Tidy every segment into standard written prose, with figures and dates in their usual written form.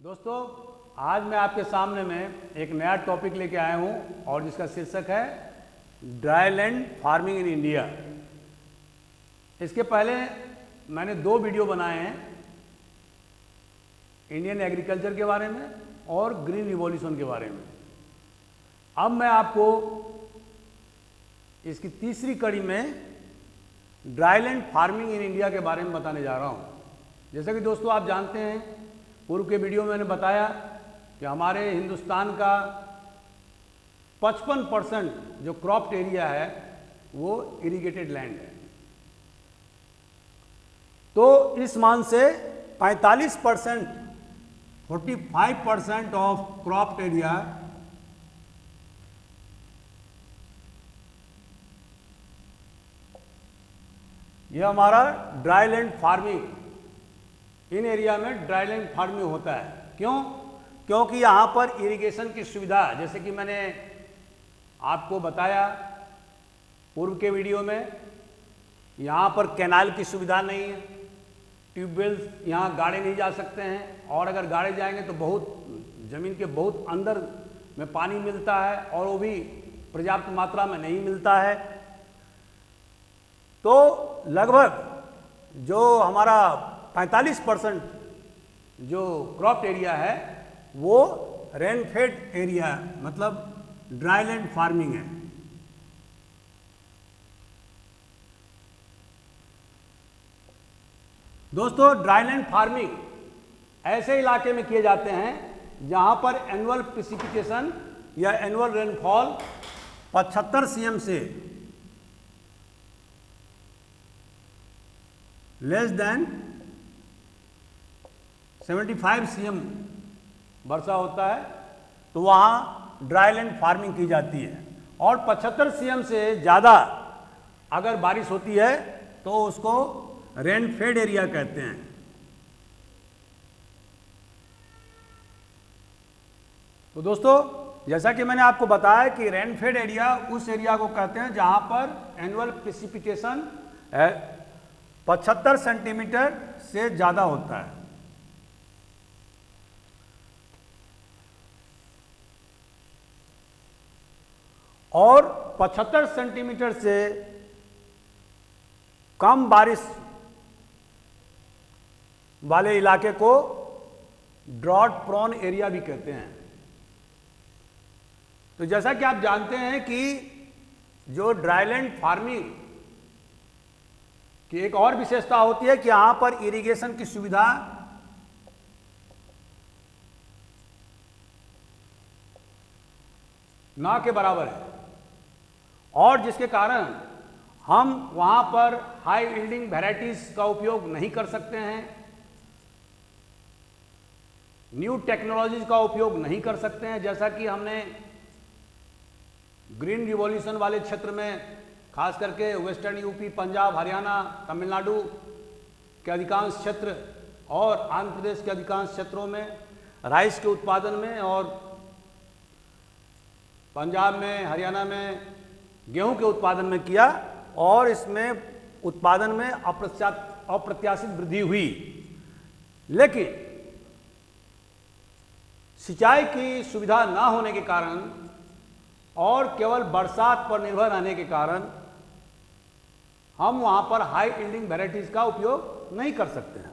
दोस्तों, आज मैं आपके सामने में एक नया टॉपिक लेके आया हूं और जिसका शीर्षक है dry land farming in India. इसके पहले मैंने 2 वीडियो बनाए हैं, इंडियन एग्रीकल्चर के बारे में और ग्रीन रिवॉल्यूशन के बारे में। अब मैं आपको इसकी तीसरी कड़ी में dry land farming in India के बारे में बताने जा रहा हूं। जैसा कि दोस्तों आप जानते हैं, पूर्व के वीडियो में मैंने बताया कि हमारे हिंदुस्तान का 55% जो क्रॉप्ड एरिया है वो इरिगेटेड लैंड है। तो इस मान से 45% ऑफ क्रॉप्ड एरिया यह हमारा ड्राई लैंड फार्मिंग, इन एरिया में ड्राई लैंड फार्मिंग होता है। क्यों? क्योंकि यहाँ पर इरिगेशन की सुविधा, जैसे कि मैंने आपको बताया पूर्व के वीडियो में, यहाँ पर कैनाल की सुविधा नहीं है, ट्यूबवेल्स यहाँ गाड़े नहीं जा सकते हैं, और अगर गाड़े जाएंगे तो बहुत ज़मीन के बहुत अंदर में पानी मिलता है और वो भी पर्याप्त मात्रा में नहीं मिलता है। तो लगभग जो हमारा 45% जो क्रॉप एरिया है वो रेनफेड एरिया, मतलब ड्राई लैंड फार्मिंग है। दोस्तों, ड्राई लैंड फार्मिंग ऐसे इलाके में किए जाते हैं जहां पर एनुअल प्रेसिपिटेशन या एनुअल रेनफॉल 75 cm से लेस देन 75 cm वर्षा होता है, तो वहाँ ड्राई लैंड फार्मिंग की जाती है। और 75 cm से ज़्यादा अगर बारिश होती है तो उसको रेनफेड एरिया कहते हैं। तो दोस्तों, जैसा कि मैंने आपको बताया कि रेनफेड एरिया उस एरिया को कहते हैं जहाँ पर एनुअल प्रेसिपिटेशन 75 सेंटीमीटर से ज़्यादा होता है। और 75 सेंटीमीटर से कम बारिश वाले इलाके को ड्रॉट प्रोन एरिया भी कहते हैं। तो जैसा कि आप जानते हैं कि जो ड्राईलैंड फार्मिंग की एक और विशेषता होती है कि यहां पर इरिगेशन की सुविधा ना के बराबर है, और जिसके कारण हम वहां पर हाई यील्डिंग वैरायटीज का उपयोग नहीं कर सकते हैं, न्यू टेक्नोलॉजीज का उपयोग नहीं कर सकते हैं। जैसा कि हमने ग्रीन रिवॉल्यूशन वाले क्षेत्र में, खास करके वेस्टर्न यूपी, पंजाब, हरियाणा, तमिलनाडु के अधिकांश क्षेत्र और आंध्र प्रदेश के अधिकांश क्षेत्रों में राइस के उत्पादन में, और पंजाब में, हरियाणा में गेहूं के उत्पादन में किया, और इसमें उत्पादन में अप्रत्याशित वृद्धि हुई। लेकिन सिंचाई की सुविधा ना होने के कारण और केवल बरसात पर निर्भर रहने के कारण हम वहां पर हाई यील्डिंग वैरायटीज का उपयोग नहीं कर सकते हैं।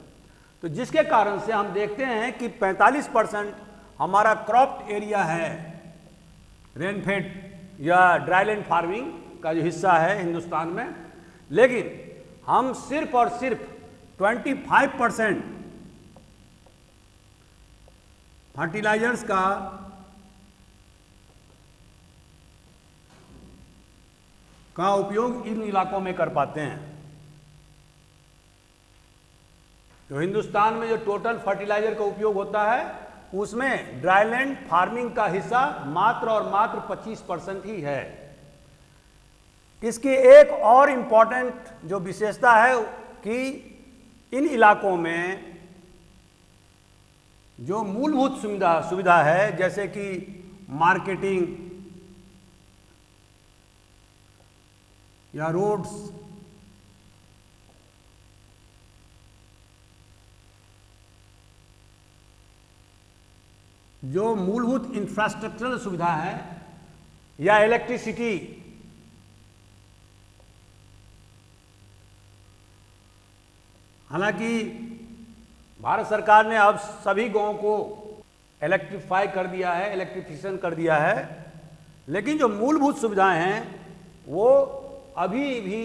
तो जिसके कारण से हम देखते हैं कि 45% हमारा क्रॉप्ड एरिया है, रेनफेड या ड्राईलैंड फार्मिंग का जो हिस्सा है हिंदुस्तान में, लेकिन हम सिर्फ और सिर्फ 25% फर्टिलाइजर्स का उपयोग इन इलाकों में कर पाते हैं। तो हिंदुस्तान में जो टोटल फर्टिलाइजर का उपयोग होता है उसमें ड्राईलैंड फार्मिंग का हिस्सा मात्र और मात्र 25% ही है। इसकी एक और इम्पॉर्टेंट जो विशेषता है कि इन इलाकों में जो मूलभूत सुविधा है, जैसे कि मार्केटिंग या रोड्स, जो मूलभूत इंफ्रास्ट्रक्चरल सुविधा है या इलेक्ट्रिसिटी, हालांकि भारत सरकार ने अब सभी गांवों को इलेक्ट्रीफाई कर दिया है, इलेक्ट्रिफिकेशन कर दिया है, लेकिन जो मूलभूत सुविधाएं हैं वो अभी भी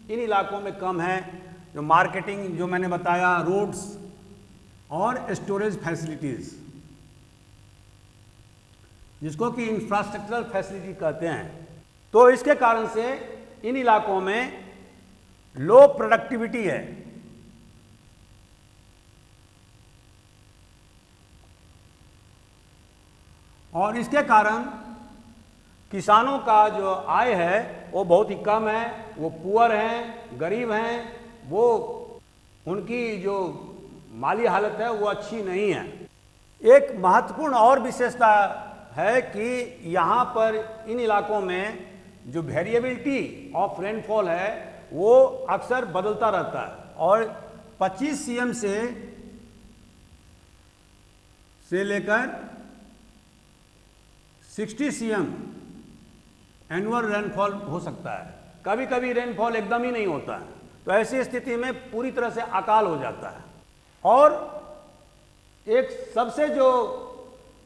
इन इलाकों में कम है। जो मार्केटिंग, जो मैंने बताया, रोड्स और स्टोरेज फैसिलिटीज़, जिसको कि इंफ्रास्ट्रक्चरल फैसिलिटी कहते हैं। तो इसके कारण से इन इलाकों में लो प्रोडक्टिविटी है। और इसके कारण किसानों का जो आय है वो बहुत ही कम है, वो पुअर हैं, गरीब हैं, वो उनकी जो माली हालत है वो अच्छी नहीं है। एक महत्वपूर्ण और विशेषता है कि यहाँ पर इन इलाकों में जो वेरिएबिलिटी ऑफ रेनफॉल है वो अक्सर बदलता रहता है और 25 सीएम से लेकर 60 सीएम एनुअल रेनफॉल हो सकता है। कभी कभी रेनफॉल एकदम ही नहीं होता है, तो ऐसी स्थिति में पूरी तरह से अकाल हो जाता है। और एक सबसे जो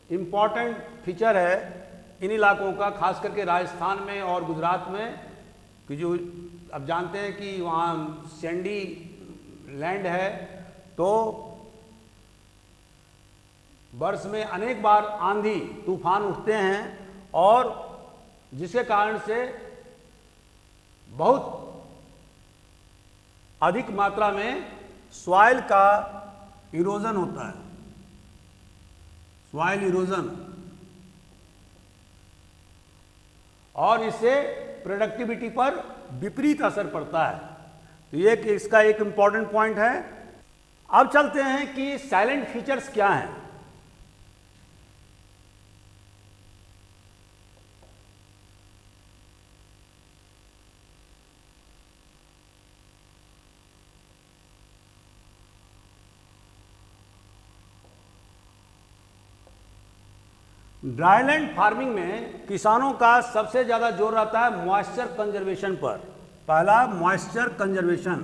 इम्पॉर्टेंट फीचर है इन इलाकों का, खास करके राजस्थान में और गुजरात में, कि जो अब जानते हैं कि वहाँ सैंडी लैंड है, तो वर्ष में अनेक बार आंधी तूफान उठते हैं और जिसके कारण से बहुत अधिक मात्रा में सॉइल का इरोजन होता है, सॉइल इरोजन, और इससे प्रोडक्टिविटी पर विपरीत असर पड़ता है। तो ये इसका एक इम्पॉर्टेंट पॉइंट है। अब चलते हैं कि साइलेंट फीचर्स क्या हैं। ड्राईलैंड फार्मिंग में किसानों का सबसे ज़्यादा जोर रहता है मॉइस्चर कंजर्वेशन पर। पहला, मॉइस्चर कंजर्वेशन।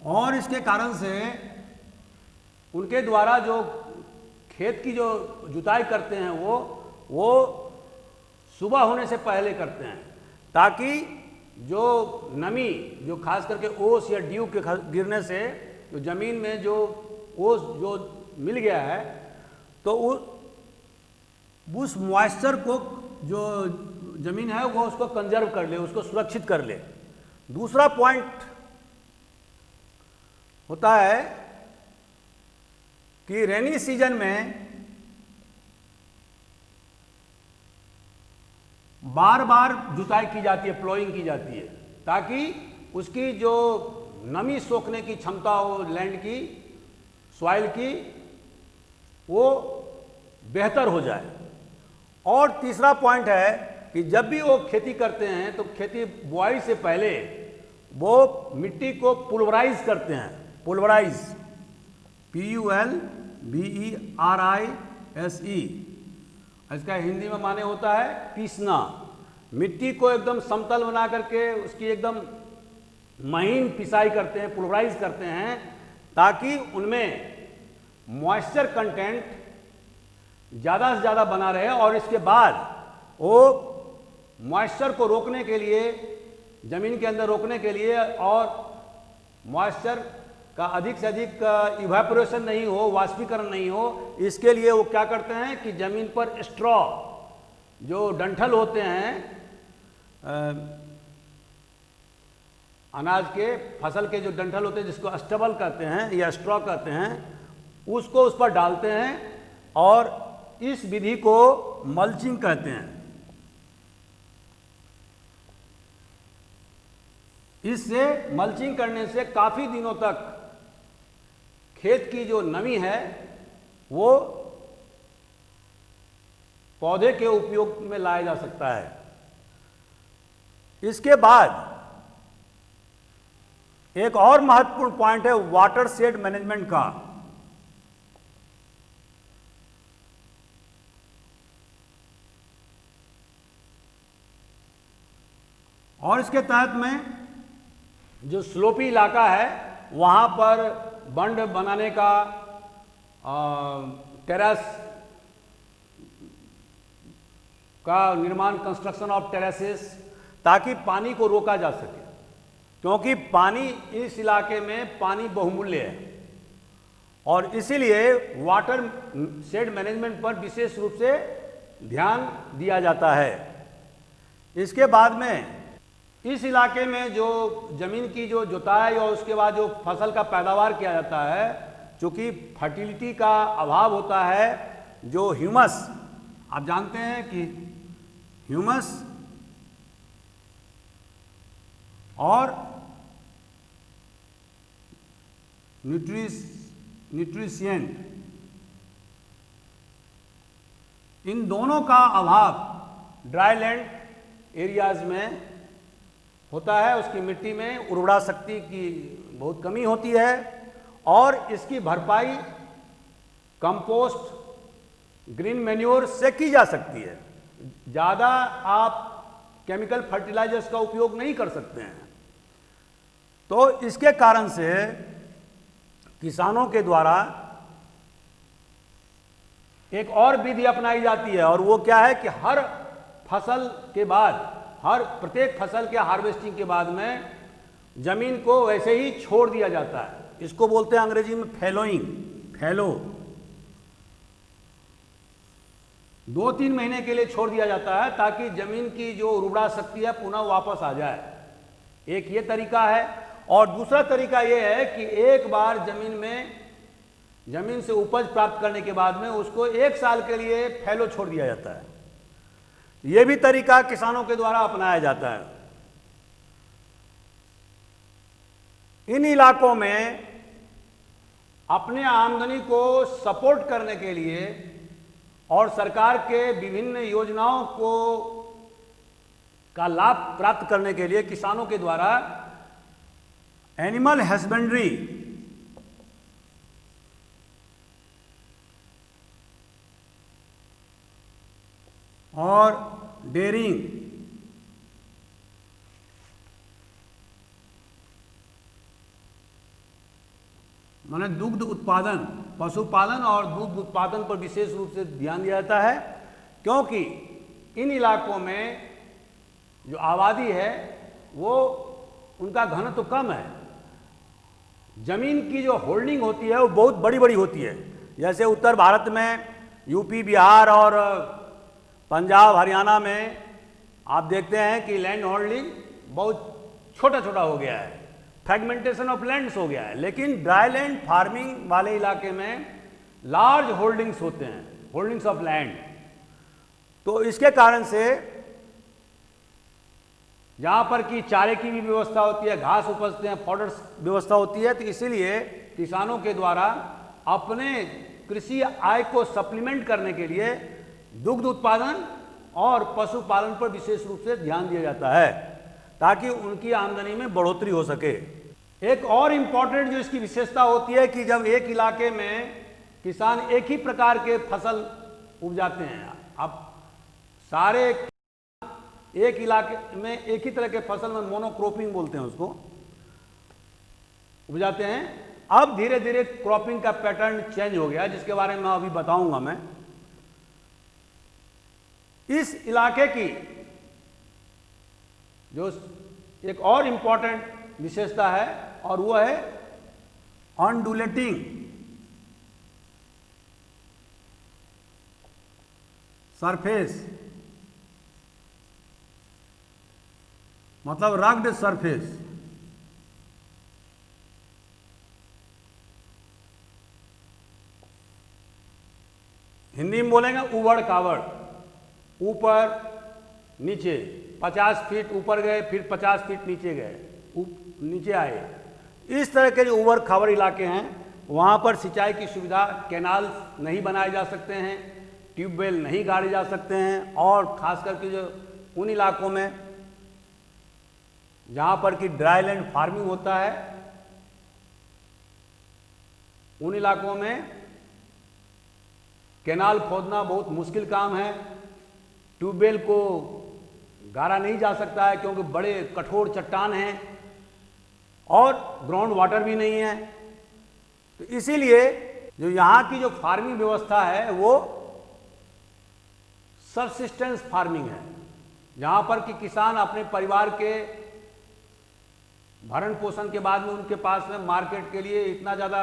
और इसके कारण से उनके द्वारा जो खेत की जो जुताई करते हैं वो सुबह होने से पहले करते हैं, ताकि जो नमी, जो खास करके ओस या ड्यू के गिरने से जो ज़मीन में जो ओस जो मिल गया है, तो उस मॉइस्चर को जो ज़मीन है वो उसको कंजर्व कर ले, उसको सुरक्षित कर ले। दूसरा पॉइंट होता है कि रेनी सीजन में बार बार जुताई की जाती है, प्लोइंग की जाती है, ताकि उसकी जो नमी सोखने की क्षमता हो लैंड की, सॉइल की, वो बेहतर हो जाए। और तीसरा पॉइंट है कि जब भी वो खेती करते हैं तो खेती बुआई से पहले वो मिट्टी को पुल्वराइज करते हैं। पुल्वराइज, PULVERISE, इसका हिंदी में माने होता है पीसना। मिट्टी को एकदम समतल बना करके उसकी एकदम महीन पिसाई करते हैं, पुल्वराइज करते हैं, ताकि उनमें मॉइस्चर कंटेंट ज़्यादा से ज़्यादा बना रहे। और इसके बाद वो मॉइस्चर को रोकने के लिए, ज़मीन के अंदर रोकने के लिए, और मॉइस्चर का अधिक से अधिक इवेपोरेशन नहीं हो, वाष्पीकरण नहीं हो, इसके लिए वो क्या करते हैं कि ज़मीन पर स्ट्रॉ, जो डंठल होते हैं, अनाज के, फसल के जो डंठल होते हैं, जिसको स्टबल कहते हैं या स्ट्रॉ कहते हैं, उसको उस पर डालते हैं, और इस विधि को मल्चिंग कहते हैं। इससे मल्चिंग करने से काफ़ी दिनों तक खेत की जो नमी है वो पौधे के उपयोग में लाया जा सकता है। इसके बाद एक और महत्वपूर्ण पॉइंट है वाटर शेड मैनेजमेंट का। और इसके तहत में जो स्लोपी इलाका है वहां पर बंड बनाने का, टेरेस का निर्माण, कंस्ट्रक्शन ऑफ टेरेसेस, ताकि पानी को रोका जा सके, क्योंकि पानी इस इलाके में पानी बहुमूल्य है और इसीलिए वाटर शेड मैनेजमेंट पर विशेष रूप से ध्यान दिया जाता है। इसके बाद में इस इलाके में जो जमीन की जो जुताई और उसके बाद जो फसल का पैदावार किया जाता है, चूंकि फर्टिलिटी का अभाव होता है, जो ह्यूमस, आप जानते हैं कि ह्यूमस और न्यूट्रिशिएंट, इन दोनों का अभाव ड्राईलैंड एरियाज में होता है। उसकी मिट्टी में उर्वरा शक्ति की बहुत कमी होती है और इसकी भरपाई कंपोस्ट, ग्रीन मैन्योर से की जा सकती है। ज़्यादा आप केमिकल फर्टिलाइजर्स का उपयोग नहीं कर सकते हैं। तो इसके कारण से किसानों के द्वारा एक और विधि अपनाई जाती है और वो क्या है कि हर फसल के बाद, हर प्रत्येक फसल के हार्वेस्टिंग के बाद में जमीन को वैसे ही छोड़ दिया जाता है। इसको बोलते हैं अंग्रेजी में फैलोइंग, फैलो। 2-3 महीने के लिए छोड़ दिया जाता है ताकि जमीन की जो उर्वरा शक्ति है पुनः वापस आ जाए। एक ये तरीका है और दूसरा तरीका ये है कि एक बार जमीन से उपज प्राप्त करने के बाद में उसको 1 साल के लिए फैलो छोड़ दिया जाता है। यह भी तरीका किसानों के द्वारा अपनाया जाता है। इन इलाकों में अपने आमदनी को सपोर्ट करने के लिए और सरकार के विभिन्न योजनाओं का लाभ प्राप्त करने के लिए किसानों के द्वारा एनिमल हस्बेंड्री और डेयरिंग, माने दुग्ध उत्पादन, पशुपालन और दुग्ध उत्पादन पर विशेष रूप से ध्यान दिया जाता है, क्योंकि इन इलाकों में जो आबादी है वो उनका घनत्व कम है। जमीन की जो होल्डिंग होती है वो बहुत बड़ी बड़ी होती है। जैसे उत्तर भारत में यूपी, बिहार और पंजाब, हरियाणा में आप देखते हैं कि लैंड होल्डिंग बहुत छोटा छोटा हो गया है, फ्रेगमेंटेशन ऑफ लैंड्स हो गया है। लेकिन ड्राई लैंड फार्मिंग वाले इलाके में लार्ज होल्डिंग्स होते हैं, होल्डिंग्स ऑफ लैंड। तो इसके कारण से जहाँ पर कि चारे की भी व्यवस्था होती है, घास उपजते हैं, फॉडर व्यवस्था होती है, तो इसीलिए किसानों के द्वारा अपने कृषि आय को सप्लीमेंट करने के लिए दुग्ध उत्पादन और पशुपालन पर विशेष रूप से ध्यान दिया जाता है ताकि उनकी आमदनी में बढ़ोतरी हो सके। एक और इम्पॉर्टेंट जो इसकी विशेषता होती है कि जब एक इलाके में किसान एक ही प्रकार के फसल उपजाते हैं, अब सारे एक इलाके में एक ही तरह के फसल में मोनोक्रॉपिंग बोलते हैं उसको, उपजाते हैं। अब धीरे धीरे क्रॉपिंग का पैटर्न चेंज हो गया, जिसके बारे में अभी बताऊंगा मैं। इस इलाके की जो एक और इंपॉर्टेंट विशेषता है और वो है ऑनडुलेटिंग सरफेस, मतलब रग्ड सरफेस। हिंदी में बोलेंगे उबड़ खाबड़, ऊपर नीचे, 50 फीट ऊपर गए फिर 50 फीट नीचे गए, नीचे आए। इस तरह के जो उबड़ खाबड़ इलाके हैं वहाँ पर सिंचाई की सुविधा, कैनाल नहीं बनाए जा सकते हैं, ट्यूबवेल नहीं गाड़े जा सकते हैं। और ख़ास करके जो उन इलाकों में जहाँ पर कि ड्राई लैंड फार्मिंग होता है उन इलाकों में कैनाल खोदना बहुत मुश्किल काम है, ट्यूबवेल को गाड़ा नहीं जा सकता है क्योंकि बड़े कठोर चट्टान हैं और ग्राउंड वाटर भी नहीं है। तो इसीलिए जो यहाँ की जो फार्मिंग व्यवस्था है वो सबसिस्टेंस फार्मिंग है, जहाँ पर कि किसान अपने परिवार के भरण पोषण के बाद में उनके पास में मार्केट के लिए इतना ज़्यादा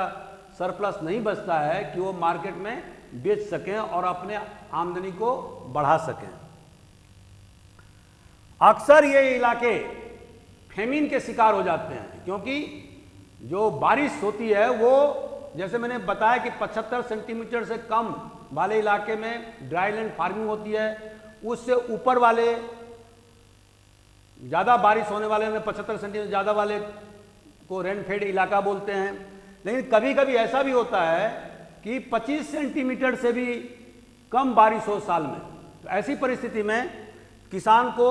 सरप्लस नहीं बचता है कि वो मार्केट में बेच सकें और अपने आमदनी को बढ़ा सकें। अक्सर ये इलाके फेमिन के शिकार हो जाते हैं क्योंकि जो बारिश होती है वो, जैसे मैंने बताया कि 75 सेंटीमीटर से कम वाले इलाके में ड्राईलैंड फार्मिंग होती है, उससे ऊपर वाले ज़्यादा बारिश होने वाले में 75 सेंटीमीटर ज़्यादा वाले को रेनफेड इलाका बोलते हैं। लेकिन कभी कभी ऐसा भी होता है कि 25 सेंटीमीटर से भी कम बारिश हो साल में, तो ऐसी परिस्थिति में किसान को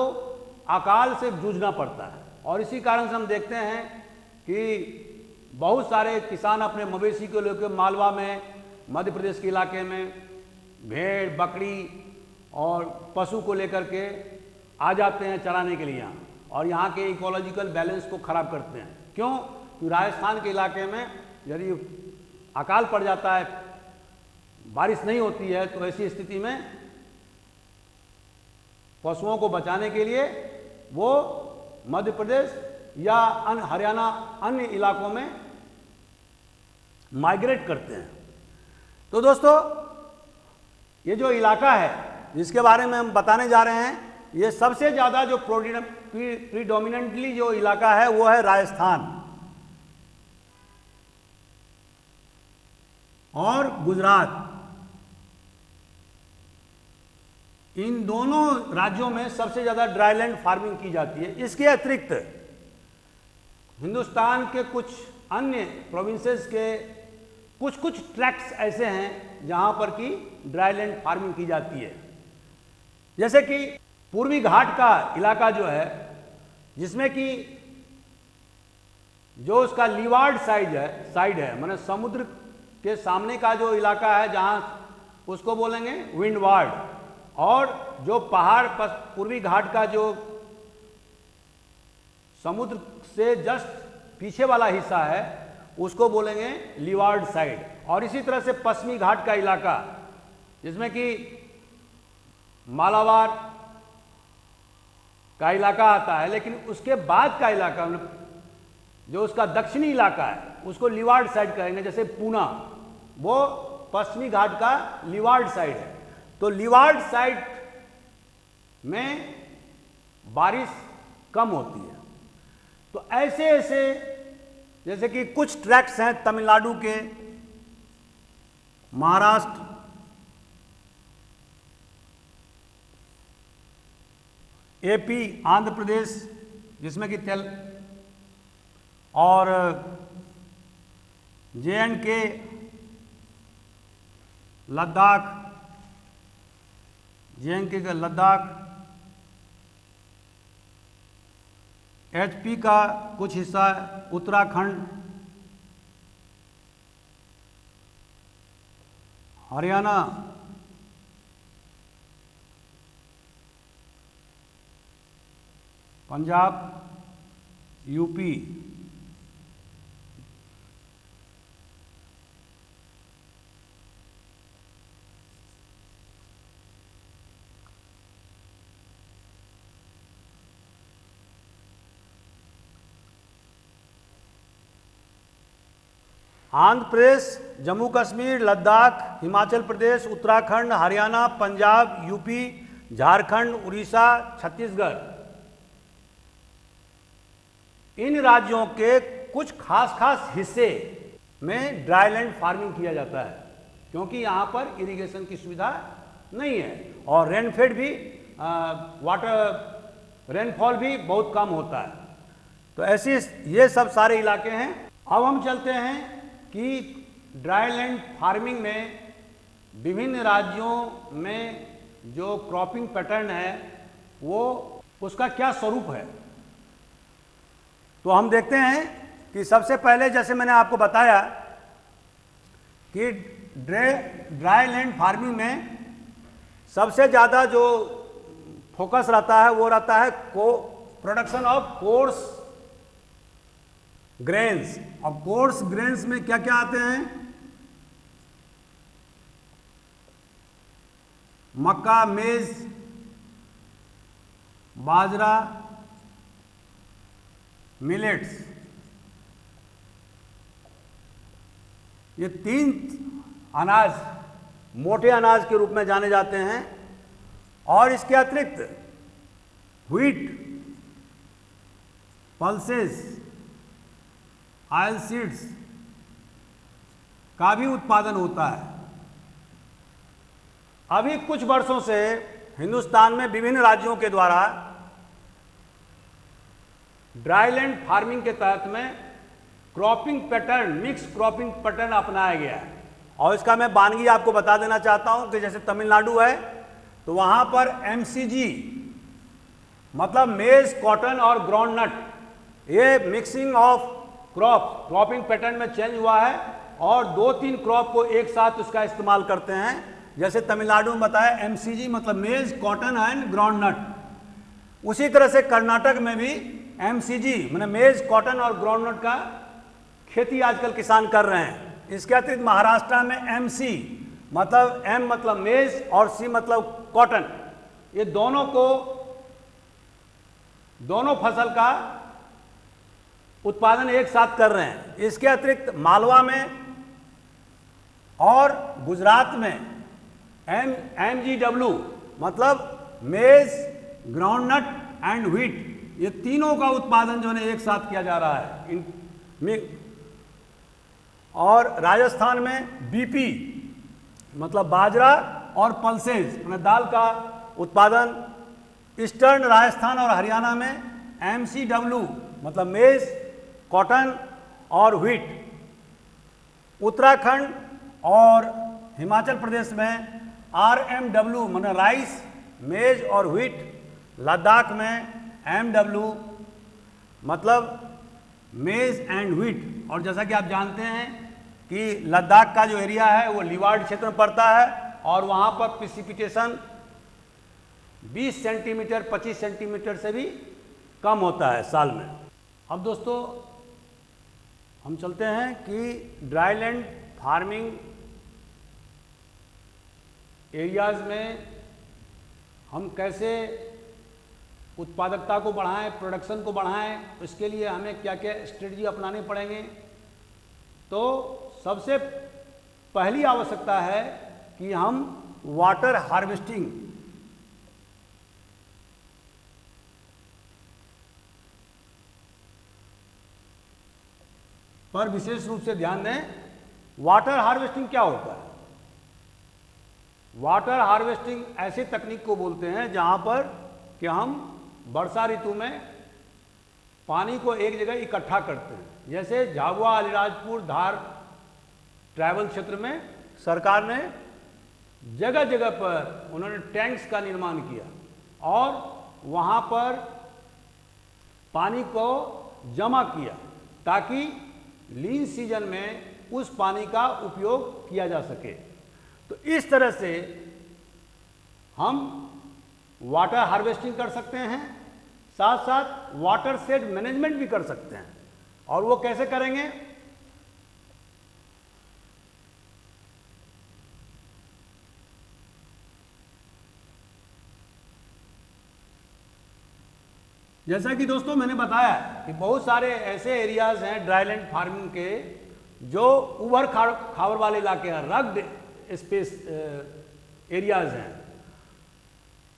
अकाल से जूझना पड़ता है। और इसी कारण से हम देखते हैं कि बहुत सारे किसान अपने मवेशी को लेकर मालवा में, मध्य प्रदेश के इलाके में भेड़ बकरी और पशु को लेकर के आ जाते हैं चराने के लिए और यहाँ के इकोलॉजिकल बैलेंस को ख़राब करते हैं। क्यों? क्योंकि राजस्थान के इलाके में यदि अकाल पड़ जाता है, बारिश नहीं होती है, तो ऐसी स्थिति में पशुओं को बचाने के लिए वो मध्य प्रदेश या हरियाणा अन्य इलाकों में माइग्रेट करते हैं। तो दोस्तों, ये जो इलाका है जिसके बारे में हम बताने जा रहे हैं, ये सबसे ज़्यादा जो प्रीडोमिनेंटली जो इलाका है वो है राजस्थान और गुजरात। इन दोनों राज्यों में सबसे ज़्यादा ड्राईलैंड फार्मिंग की जाती है। इसके अतिरिक्त हिंदुस्तान के कुछ अन्य प्रोविंसेस के कुछ ट्रैक्ट्स ऐसे हैं जहाँ पर कि ड्राईलैंड फार्मिंग की जाती है, जैसे कि पूर्वी घाट का इलाका जो है, जिसमें कि जो उसका लीवार्ड साइड है माने समुद्र के सामने का जो इलाका है, जहाँ उसको बोलेंगे विंडवार्ड, और जो पहाड़ पूर्वी घाट का जो समुद्र से जस्ट पीछे वाला हिस्सा है उसको बोलेंगे लीवार्ड साइड। और इसी तरह से पश्चिमी घाट का इलाका, जिसमें कि मालाबार का इलाका आता है, लेकिन उसके बाद का इलाका जो उसका दक्षिणी इलाका है उसको लीवार्ड साइड कहेंगे। जैसे पूना, वो पश्चिमी घाट का लीवार्ड साइड है। तो लीवार्ड साइड में बारिश कम होती है। तो ऐसे जैसे कि कुछ ट्रैक्ट्स हैं तमिलनाडु के, महाराष्ट्र, एपी, आंध्र प्रदेश, जिसमें कि और JNK, लद्दाख, JNK का लद्दाख, HP का कुछ हिस्सा, उत्तराखंड, हरियाणा, पंजाब, यूपी, आंध्र प्रदेश, जम्मू कश्मीर, लद्दाख, हिमाचल प्रदेश, उत्तराखंड, हरियाणा, पंजाब, यूपी, झारखंड, उड़ीसा, छत्तीसगढ़, इन राज्यों के कुछ खास हिस्से में ड्राईलैंड फार्मिंग किया जाता है, क्योंकि यहाँ पर इरिगेशन की सुविधा नहीं है और रेनफेड भी रेनफॉल भी बहुत कम होता है। तो ऐसे ये सब सारे इलाके हैं। अब हम चलते हैं कि ड्राईलैंड फार्मिंग में विभिन्न राज्यों में जो क्रॉपिंग पैटर्न है वो उसका क्या स्वरूप है। तो हम देखते हैं कि सबसे पहले, जैसे मैंने आपको बताया कि ड्राई लैंड फार्मिंग में सबसे ज़्यादा जो फोकस रहता है वो रहता है प्रोडक्शन ऑफ कोर्स ग्रेन्स। अब कोर्स ग्रेन्स में क्या क्या आते हैं? मक्का, मेज, बाजरा, मिलेट्स, ये 3 अनाज मोटे अनाज के रूप में जाने जाते हैं। और इसके अतिरिक्त व्हीट, पल्सेस, ऑयल सीड्स का भी उत्पादन होता है। अभी कुछ वर्षों से हिंदुस्तान में विभिन्न राज्यों के द्वारा ड्राईलैंड फार्मिंग के तहत में cropping pattern, mix cropping pattern अपनाया गया है। और इसका मैं वानगी आपको बता देना चाहता हूं कि जैसे तमिलनाडु है तो वहां पर एमसीजी मतलब मेज, कॉटन और ग्राउंडनट, ये मिक्सिंग ऑफ क्रॉपिंग पैटर्न में चेंज हुआ है और 2-3 क्रॉप को एक साथ उसका इस्तेमाल करते हैं। जैसे तमिलनाडु में बताया एमसीजी मतलब मेज, कॉटन एंड ग्राउंडनट। उसी तरह से कर्नाटक में भी एमसीजी मतलब मेज, कॉटन और ग्राउंडनट का खेती आजकल किसान कर रहे हैं। इसके अतिरिक्त महाराष्ट्र में एमसी मतलब एम मतलब मेज और सी मतलब कॉटन, ये दोनों फसल का उत्पादन एक साथ कर रहे हैं। इसके अतिरिक्त मालवा में और गुजरात में एमजीडब्ल्यू मतलब मेज, ग्राउंडनट एंड व्हीट, ये तीनों का उत्पादन जो है एक साथ किया जा रहा है। और राजस्थान में बीपी मतलब बाजरा और पल्सेस मतलब दाल का उत्पादन, ईस्टर्न राजस्थान और हरियाणा में एमसीडब्ल्यू मतलब मेज, कॉटन और व्हीट, उत्तराखंड और हिमाचल प्रदेश में आरएमडब्ल्यू मतलब राइस, मेज और व्हीट, लद्दाख में एमडब्ल्यू मतलब मेज एंड व्हीट। और जैसा कि आप जानते हैं कि लद्दाख का जो एरिया है वो लिवार्ड क्षेत्र में पड़ता है और वहाँ पर प्रिसिपिटेशन 20 सेंटीमीटर 25 सेंटीमीटर से भी कम होता है साल में। अब दोस्तों हम चलते हैं कि ड्राईलैंड फार्मिंग एरियाज़ में हम कैसे उत्पादकता को बढ़ाएं, प्रोडक्शन को बढ़ाएं, इसके लिए हमें क्या क्या स्ट्रेटजी अपनाने पड़ेंगे। तो सबसे पहली आवश्यकता है कि हम वाटर हार्वेस्टिंग पर विशेष रूप से ध्यान दें। वाटर हार्वेस्टिंग क्या होता है? वाटर हार्वेस्टिंग ऐसी तकनीक को बोलते हैं जहां पर कि हम वर्षा ऋतु में पानी को एक जगह इकट्ठा करते हैं। जैसे झाबुआ, अलीराजपुर, धार ट्राइबल क्षेत्र में सरकार ने जगह जगह पर उन्होंने टैंक्स का निर्माण किया और वहाँ पर पानी को जमा किया ताकि लीन सीजन में उस पानी का उपयोग किया जा सके। तो इस तरह से हम वाटर हार्वेस्टिंग कर सकते हैं, साथ साथ वाटर शेड मैनेजमेंट भी कर सकते हैं। और वो कैसे करेंगे? जैसा कि दोस्तों मैंने बताया कि बहुत सारे ऐसे एरियाज हैं ड्राईलैंड फार्मिंग के जो उबड़ खाबड़ वाले इलाके हैं, रग्ड स्पेस एरियाज हैं,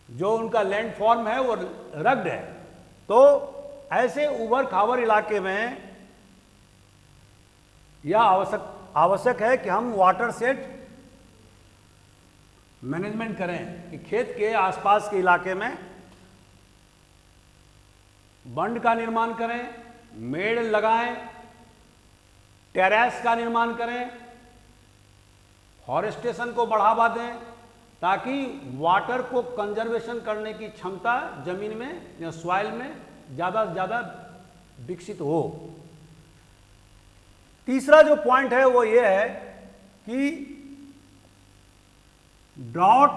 जो उनका लैंड फॉर्म है वो रग्ड है। तो ऐसे उबड़ खाबड़ इलाके में यह आवश्यक है कि हम वाटर सेट मैनेजमेंट करें कि खेत के आसपास के इलाके में बंड का निर्माण करें, मेड़ लगाएं, टेरेस का निर्माण करें, फॉरेस्टेशन को बढ़ावा दें ताकि वाटर को कंजर्वेशन करने की क्षमता जमीन में या सॉइल में ज़्यादा से ज़्यादा विकसित हो। तीसरा जो पॉइंट है वो ये है कि drought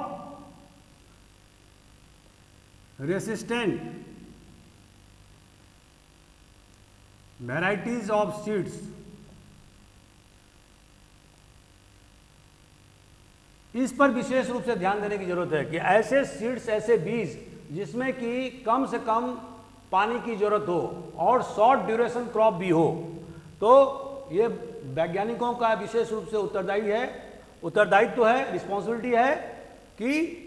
resistant varieties of seeds, इस पर विशेष रूप से ध्यान देने की जरूरत है कि ऐसे सीड्स, ऐसे बीज जिसमें कि कम से कम पानी की जरूरत हो और शॉर्ट ड्यूरेशन क्रॉप भी हो, तो ये वैज्ञानिकों का विशेष रूप से उत्तरदायित्व है, रिस्पॉन्सिबिलिटी है कि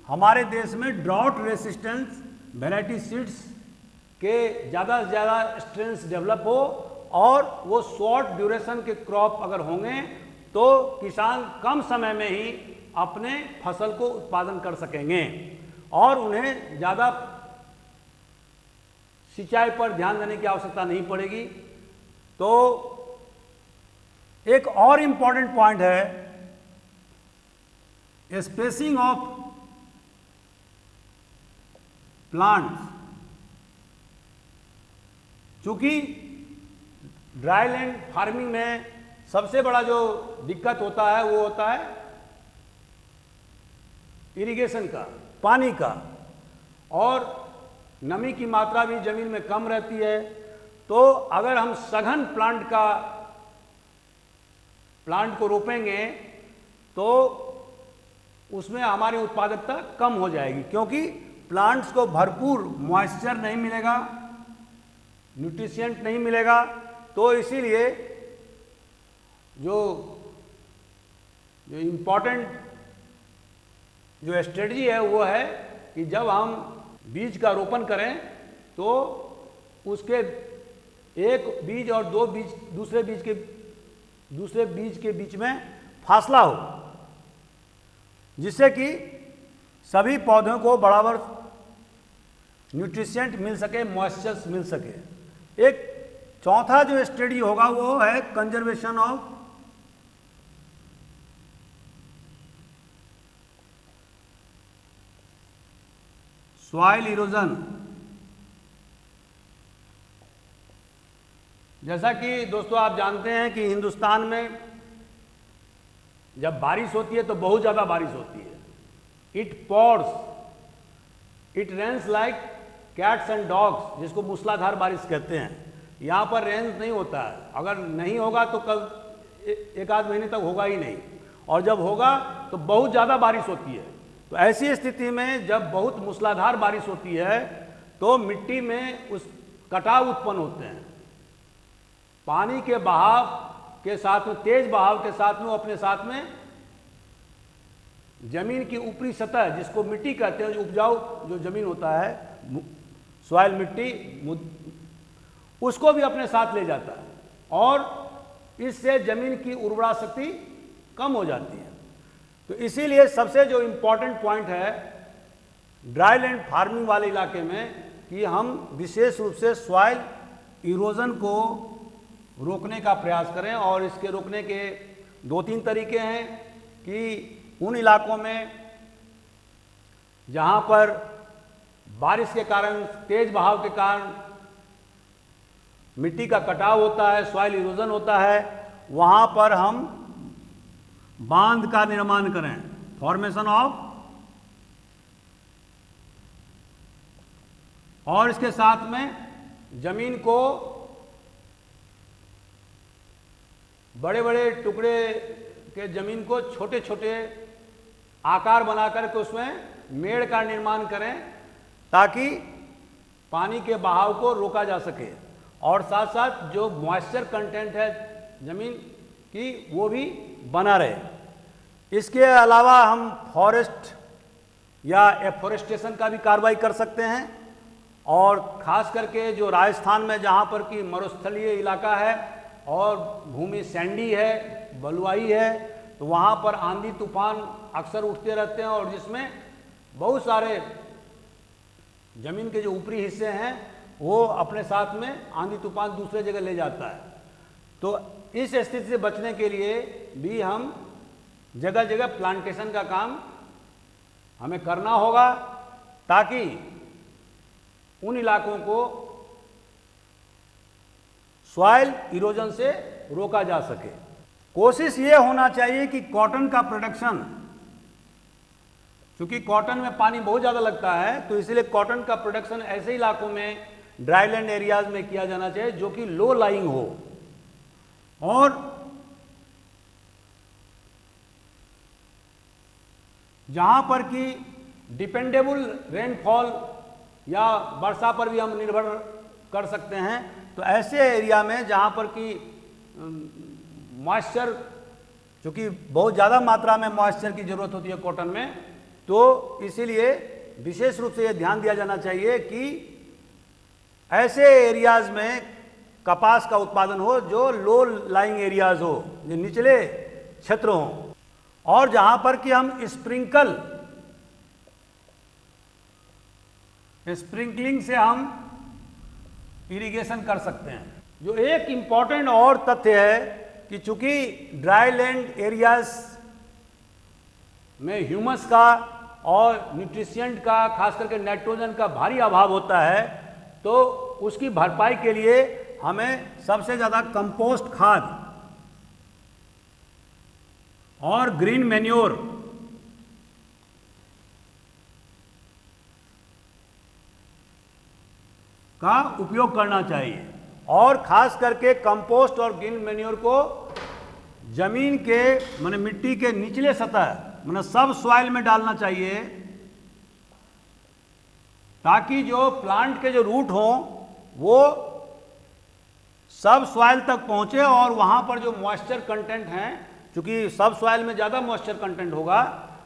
हमारे देश में ड्रॉट रेसिस्टेंस वैरायटी सीड्स के ज़्यादा से ज़्यादा स्ट्रेंस डेवलप हो और वो शॉर्ट ड्यूरेशन के क्रॉप अगर होंगे तो किसान कम समय में ही अपने फसल को उत्पादन कर सकेंगे और उन्हें ज़्यादा सिंचाई पर ध्यान देने की आवश्यकता नहीं पड़ेगी। तो एक और इम्पॉर्टेंट पॉइंट है स्पेसिंग ऑफ प्लांट्स। चूंकि ड्राईलैंड फार्मिंग में सबसे बड़ा जो दिक्कत होता है वो होता है इरिगेशन का, पानी का, और नमी की मात्रा भी जमीन में कम रहती है। तो अगर हम सघन प्लांट को रोपेंगे तो उसमें हमारी उत्पादकता कम हो जाएगी, क्योंकि प्लांट्स को भरपूर मॉइस्चर नहीं मिलेगा, न्यूट्रिशेंट नहीं मिलेगा। तो इसीलिए जो इम्पोर्टेंट जो स्ट्रेटजी है वो है कि जब हम बीज का रोपण करें तो उसके एक बीज और दो बीज दूसरे बीज के बीच में फासला हो, जिससे कि सभी पौधों को बराबर न्यूट्रिशेंट मिल सके, मॉइस्चर मिल सके। एक चौथा जो स्टडी होगा वो है कंजर्वेशन ऑफ सॉइल इरोजन। जैसा कि दोस्तों आप जानते हैं कि हिंदुस्तान में जब बारिश होती है तो बहुत ज़्यादा बारिश होती है। It pours, it rains like cats and dogs, जिसको मूसलाधार बारिश कहते हैं। यहाँ पर रेंज नहीं होता है, अगर नहीं होगा तो कल एक आध महीने तक होगा ही नहीं, और जब होगा तो बहुत ज़्यादा बारिश होती है। तो ऐसी स्थिति में जब बहुत मूसलाधार बारिश होती है तो मिट्टी में उस कटाव उत्पन्न होते हैं। पानी के बहाव के साथ में, तेज बहाव के साथ में, वो अपने साथ में जमीन की ऊपरी सतह, जिसको मिट्टी कहते हैं, जो उपजाऊ जो जमीन होता है, सॉइल मिट्टी, उसको भी अपने साथ ले जाता है और इससे जमीन की उर्वरा शक्ति कम हो जाती है। तो इसीलिए सबसे जो इम्पोर्टेंट पॉइंट है ड्राईलैंड फार्मिंग वाले इलाके में कि हम विशेष रूप से सॉइल इरोजन को रोकने का प्रयास करें। और इसके रोकने के 2-3 तरीके हैं कि उन इलाकों में जहाँ पर बारिश के कारण, तेज बहाव के कारण मिट्टी का कटाव होता है, सॉइल इरोजन होता है, वहाँ पर हम बांध का निर्माण करें, फॉर्मेशन ऑफ, और इसके साथ में जमीन को बड़े बड़े टुकड़े के जमीन को छोटे छोटे आकार बना करके उसमें मेड़ का निर्माण करें ताकि पानी के बहाव को रोका जा सके, और साथ साथ जो मॉइस्चर कंटेंट है जमीन की वो भी बना रहे। इसके अलावा हम फॉरेस्ट या एफोरेस्टेशन का भी कार्रवाई कर सकते हैं, और ख़ास करके जो राजस्थान में जहाँ पर कि मरुस्थलीय इलाका है और भूमि सैंडी है, बलुआई है, तो वहाँ पर आंधी तूफान अक्सर उठते रहते हैं और जिसमें बहुत सारे ज़मीन के जो ऊपरी हिस्से हैं वो अपने साथ में आंधी तूफान दूसरे जगह ले जाता है। तो इस स्थिति से बचने के लिए भी हम जगह जगह प्लांटेशन का काम हमें करना होगा ताकि उन इलाकों को सॉइल इरोजन से रोका जा सके। कोशिश ये होना चाहिए कि कॉटन का प्रोडक्शन, क्योंकि कॉटन में पानी बहुत ज़्यादा लगता है, तो इसलिए कॉटन का प्रोडक्शन ऐसे इलाकों में ड्राईलैंड एरियाज में किया जाना चाहिए जो कि लो लाइंग हो और जहां पर कि डिपेंडेबल रेनफॉल या वर्षा पर भी हम निर्भर कर सकते हैं। तो ऐसे एरिया में जहां पर कि मॉइस्चर, क्योंकि बहुत ज़्यादा मात्रा में मॉइस्चर की ज़रूरत होती है कॉटन में, तो इसीलिए विशेष रूप से ये ध्यान दिया जाना चाहिए कि ऐसे एरियाज में कपास का उत्पादन हो जो लो लाइंग एरियाज हो, जो निचले क्षेत्र हों, और जहां पर कि हम स्प्रिंकलिंग से हम इरिगेशन कर सकते हैं। जो एक इंपॉर्टेंट और तथ्य है कि चूंकि ड्राई लैंड एरियाज में ह्यूमस का और न्यूट्रिशेंट का, खास करके नाइट्रोजन का भारी अभाव होता है, तो उसकी भरपाई के लिए हमें सबसे ज़्यादा कंपोस्ट खाद और ग्रीन मैन्योर का उपयोग करना चाहिए। और खास करके कंपोस्ट और ग्रीन मैन्योर को जमीन के माने मिट्टी के निचले सतह माने सब सॉइल में डालना चाहिए, ताकि जो प्लांट के जो रूट हों वो सब सॉइल तक पहुंचे और वहां पर जो मॉइस्चर कंटेंट हैं, क्योंकि सब सॉइल में ज़्यादा मॉइस्चर कंटेंट होगा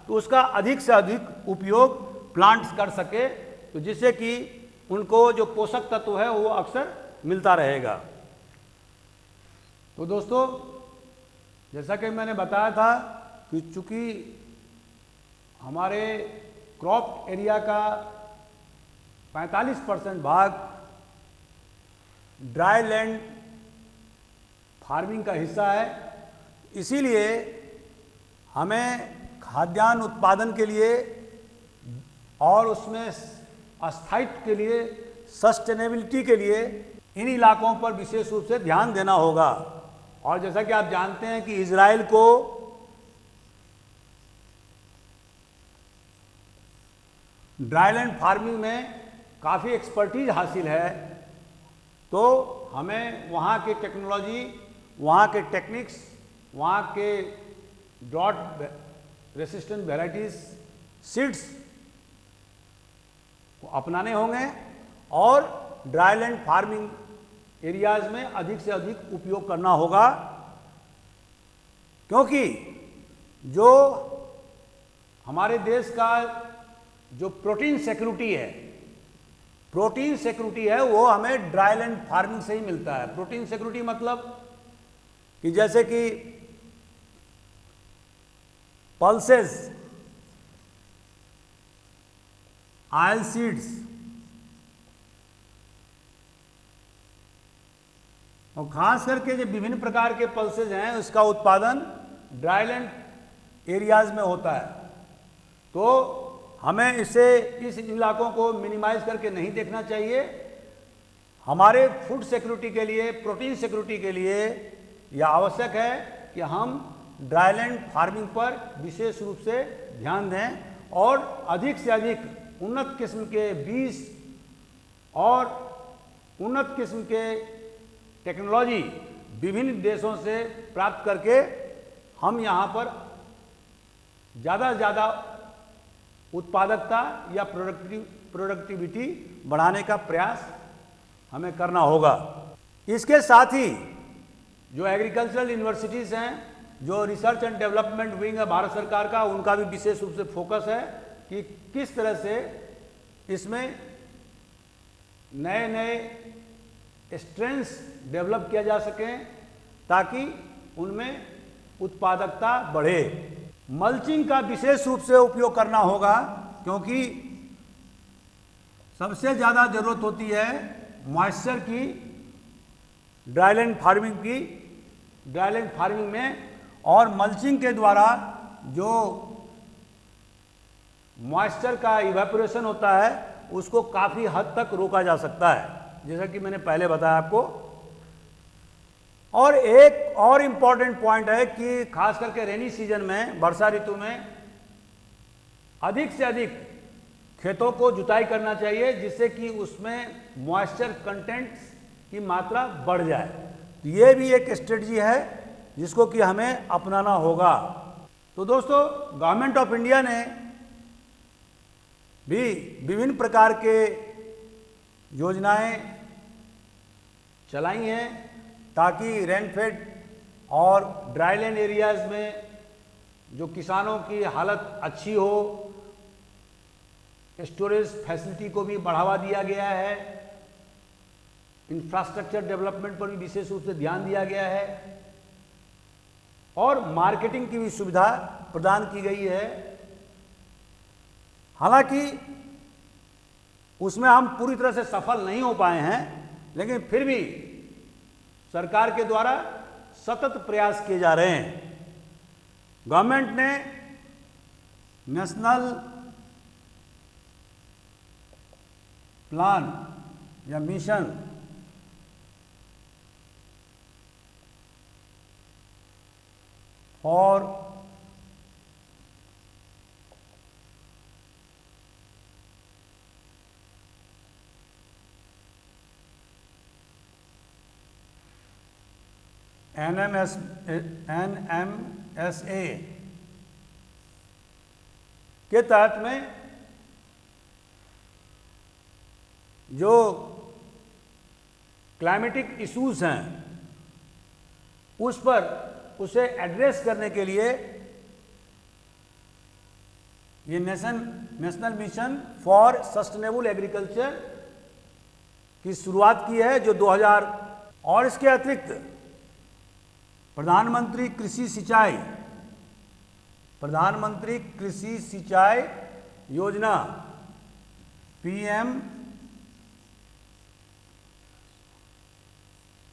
तो उसका अधिक से अधिक उपयोग प्लांट्स कर सके, तो जिससे कि उनको जो पोषक तत्व है वो अक्सर मिलता रहेगा। तो दोस्तों, जैसा कि मैंने बताया था कि चूंकि हमारे क्रॉप एरिया का 45% भाग ड्राई लैंड फार्मिंग का हिस्सा है, इसीलिए हमें खाद्यान्न उत्पादन के लिए और उसमें स्थायित्व के लिए, सस्टेनेबिलिटी के लिए इन इलाकों पर विशेष रूप से ध्यान देना होगा। और जैसा कि आप जानते हैं कि इजराइल को ड्राईलैंड फार्मिंग में काफ़ी एक्सपर्टीज हासिल है, तो हमें वहाँ के टेक्नोलॉजी, वहाँ के टेक्निक्स, वहाँ के ड्रॉट रेसिस्टेंट वेराइटीज, सीड्स को अपनाने होंगे और ड्राईलैंड फार्मिंग एरियाज में अधिक से अधिक उपयोग करना होगा, क्योंकि जो हमारे देश का जो प्रोटीन सिक्योरिटी है वो हमें ड्राईलैंड फार्मिंग से ही मिलता है। प्रोटीन सिक्योरिटी मतलब कि जैसे कि पल्सेस, ऑयल सीड्स और खास करके जो विभिन्न प्रकार के पल्सेज हैं उसका उत्पादन ड्राईलैंड एरियाज में होता है। तो हमें इस इलाकों को मिनिमाइज करके नहीं देखना चाहिए। हमारे फूड सिक्योरिटी के लिए, प्रोटीन सिक्योरिटी के लिए यह आवश्यक है कि हम ड्राईलैंड फार्मिंग पर विशेष रूप से ध्यान दें और अधिक से अधिक उन्नत किस्म के बीज और उन्नत किस्म के टेक्नोलॉजी विभिन्न देशों से प्राप्त करके हम यहाँ पर ज़्यादा से ज़्यादा उत्पादकता या प्रोडक्टिविटी बढ़ाने का प्रयास हमें करना होगा। इसके साथ ही जो एग्रीकल्चरल यूनिवर्सिटीज़ हैं, जो रिसर्च एंड डेवलपमेंट विंग है भारत सरकार का, उनका भी विशेष रूप से फोकस है कि किस तरह से इसमें नए नए स्ट्रेंथ्स डेवलप किया जा सकें ताकि उनमें उत्पादकता बढ़े। मल्चिंग का विशेष रूप से उपयोग करना होगा, क्योंकि सबसे ज़्यादा ज़रूरत होती है मॉइस्चर की ड्राईलैंड फार्मिंग में, और मल्चिंग के द्वारा जो मॉइस्चर का इवेपोरेशन होता है उसको काफ़ी हद तक रोका जा सकता है, जैसा कि मैंने पहले बताया आपको। और एक और इम्पॉर्टेंट पॉइंट है कि खास करके रेनी सीजन में, वर्षा ऋतु में अधिक से अधिक खेतों को जुताई करना चाहिए, जिससे कि उसमें मॉइस्चर कंटेंट की मात्रा बढ़ जाए। तो ये भी एक स्ट्रेटजी है जिसको कि हमें अपनाना होगा। तो दोस्तों, गवर्नमेंट ऑफ इंडिया ने भी विभिन्न प्रकार के योजनाएं चलाई हैं ताकि रेनफेड और ड्राईलैंड एरियाज में जो किसानों की हालत अच्छी हो, स्टोरेज फैसिलिटी को भी बढ़ावा दिया गया है, इंफ्रास्ट्रक्चर डेवलपमेंट पर भी विशेष रूप से ध्यान दिया गया है और मार्केटिंग की भी सुविधा प्रदान की गई है। हालांकि उसमें हम पूरी तरह से सफल नहीं हो पाए हैं, लेकिन फिर भी सरकार के द्वारा सतत प्रयास किए जा रहे हैं। गवर्नमेंट ने नेशनल प्लान या मिशन फॉर NMSA के तहत में जो क्लाइमेटिक इश्यूज हैं उसे एड्रेस करने के लिए ये national mission for sustainable agriculture की शुरुआत की है, जो 2000 और इसके अतिरिक्त प्रधानमंत्री कृषि सिंचाई योजना PM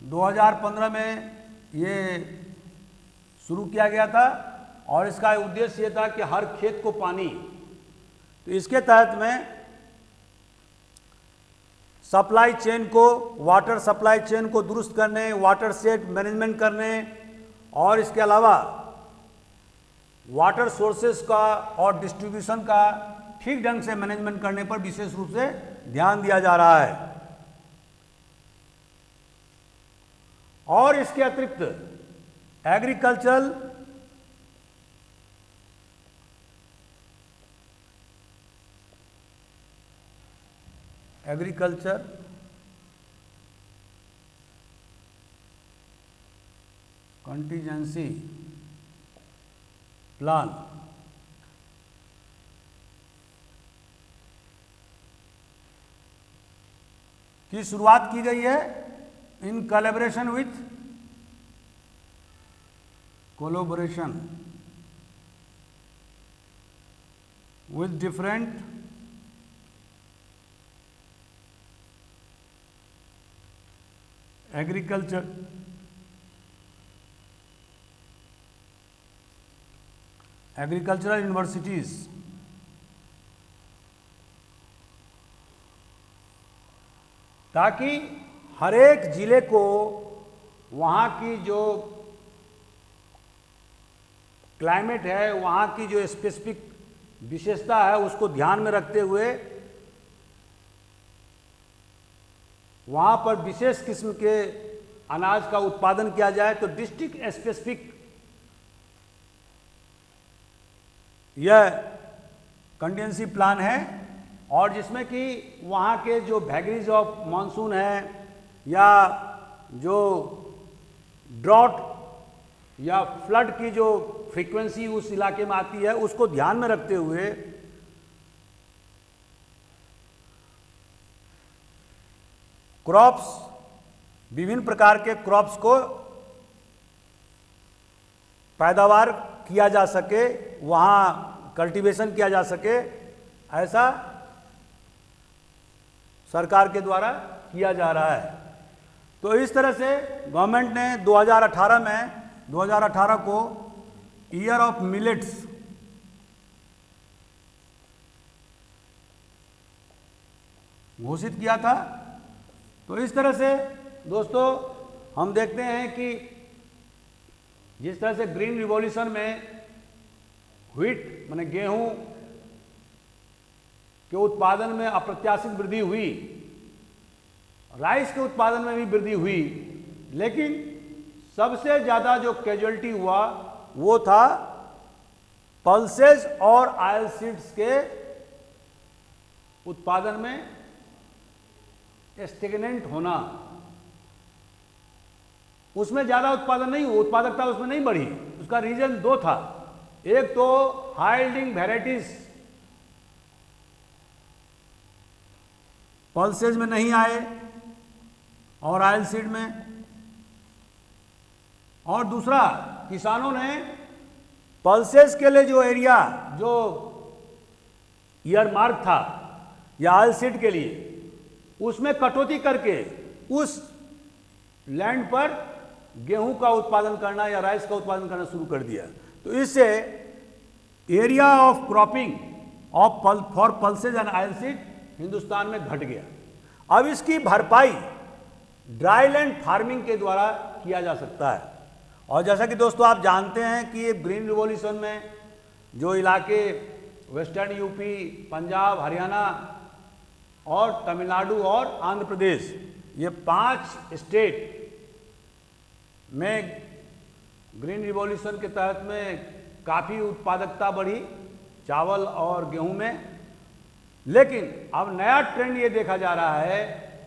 2015 में ये शुरू किया गया था और इसका उद्देश्य ये था कि हर खेत को पानी। तो इसके तहत में सप्लाई चेन को, वाटर सप्लाई चेन को दुरुस्त करने, वाटर शेड मैनेजमेंट करने और इसके अलावा वाटर सोर्सेस का और डिस्ट्रीब्यूशन का ठीक ढंग से मैनेजमेंट करने पर विशेष रूप से ध्यान दिया जा रहा है। और इसके अतिरिक्त एग्रीकल्चर कंटीजेंसी प्लान की शुरुआत की गई है in collaboration with different agricultural universities ताकि हर एक जिले को वहाँ की जो क्लाइमेट है, वहाँ की जो स्पेसिफिक विशेषता है, उसको ध्यान में रखते हुए वहाँ पर विशेष किस्म के अनाज का उत्पादन किया जाए। तो डिस्ट्रिक्ट स्पेसिफिक यह कंटीजेंसी प्लान है और जिसमें कि वहाँ के जो वैगरीज ऑफ मानसून है या जो ड्रॉट या फ्लड की जो फ्रीक्वेंसी उस इलाके में आती है, उसको ध्यान में रखते हुए क्रॉप्स, विभिन्न प्रकार के क्रॉप्स को पैदावार किया जा सके, वहाँ कल्टीवेशन किया जा सके, ऐसा सरकार के द्वारा किया जा रहा है। तो इस तरह से गवर्नमेंट ने 2018 को ईयर ऑफ मिलेट्स घोषित किया था। तो इस तरह से दोस्तों हम देखते हैं कि जिस तरह से ग्रीन रिवॉल्यूशन में व्हीट माने गेहूं के उत्पादन में अप्रत्याशित वृद्धि हुई, राइस के उत्पादन में भी वृद्धि हुई, लेकिन सबसे ज़्यादा जो कैजुअलिटी हुआ वो था पल्सेस और ऑयल सीड्स के उत्पादन में स्टेगनेंट होना। उसमें ज़्यादा उत्पादन नहीं हुआ, उत्पादकता उसमें नहीं बढ़ी। उसका रीजन दो था। एक तो हाई यील्डिंग वेराइटीज पल्सेज में नहीं आए और ऑयल सीड में, और दूसरा किसानों ने पल्सेस के लिए जो एरिया जो ईयरमार्क था या ऑयल सीड के लिए, उसमें कटौती करके उस लैंड पर गेहूं का उत्पादन करना या राइस का उत्पादन करना शुरू कर दिया। तो इससे area of cropping of for pulses and oil seed Hindustan में घट गया। अब इसकी भरपाई ड्राई लैंड फार्मिंग के द्वारा किया जा सकता है। और जैसा कि दोस्तों आप जानते हैं कि ये ग्रीन रिवॉल्यूशन में जो इलाके वेस्टर्न यूपी, पंजाब, हरियाणा और तमिलनाडु और आंध्र प्रदेश, ये 5 स्टेट में ग्रीन रिवॉल्यूशन के तहत में काफ़ी उत्पादकता बढ़ी चावल और गेहूं में। लेकिन अब नया ट्रेंड ये देखा जा रहा है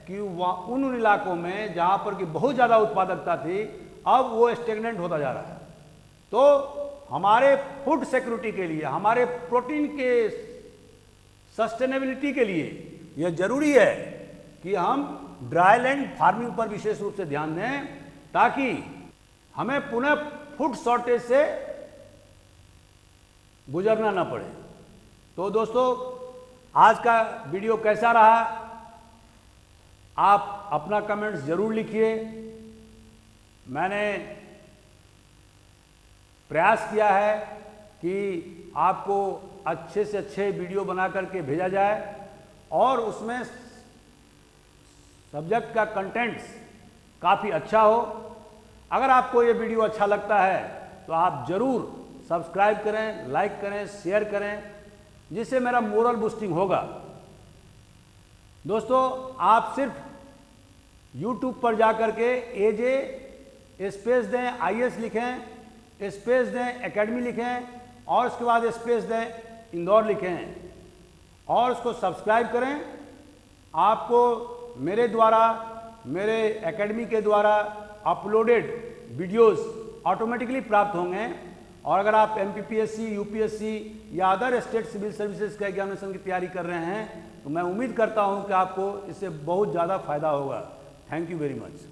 कि उन इलाकों में जहां पर कि बहुत ज़्यादा उत्पादकता थी, अब वो स्टेगनेंट होता जा रहा है। तो हमारे फूड सिक्योरिटी के लिए, हमारे प्रोटीन के सस्टेनेबिलिटी के लिए यह जरूरी है कि हम ड्राई लैंड फार्मिंग पर विशेष रूप से ध्यान दें, ताकि हमें पुनः फूड शॉर्टेज से गुजरना ना पड़े। तो दोस्तों आज का वीडियो कैसा रहा, आप अपना कमेंट्स जरूर लिखिए। मैंने प्रयास किया है कि आपको अच्छे से अच्छे वीडियो बना करके भेजा जाए और उसमें सब्जेक्ट का कंटेंट्स काफ़ी अच्छा हो। अगर आपको ये वीडियो अच्छा लगता है तो आप ज़रूर सब्सक्राइब करें, लाइक करें, शेयर करें, जिससे मेरा मोरल बूस्टिंग होगा। दोस्तों आप सिर्फ YouTube पर जा कर के AJ स्पेस दें, IS लिखें, स्पेस दें, एकेडमी लिखें और उसके बाद स्पेस दें, इंदौर लिखें और उसको सब्सक्राइब करें। आपको मेरे द्वारा, मेरे एकेडमी के द्वारा अपलोडेड वीडियोस ऑटोमेटिकली प्राप्त होंगे। और अगर आप MPPSC, UPSC या अदर स्टेट सिविल सर्विसेज का एग्जामिनेशन की तैयारी कर रहे हैं तो मैं उम्मीद करता हूं कि आपको इससे बहुत ज़्यादा फायदा होगा। Thank you very much.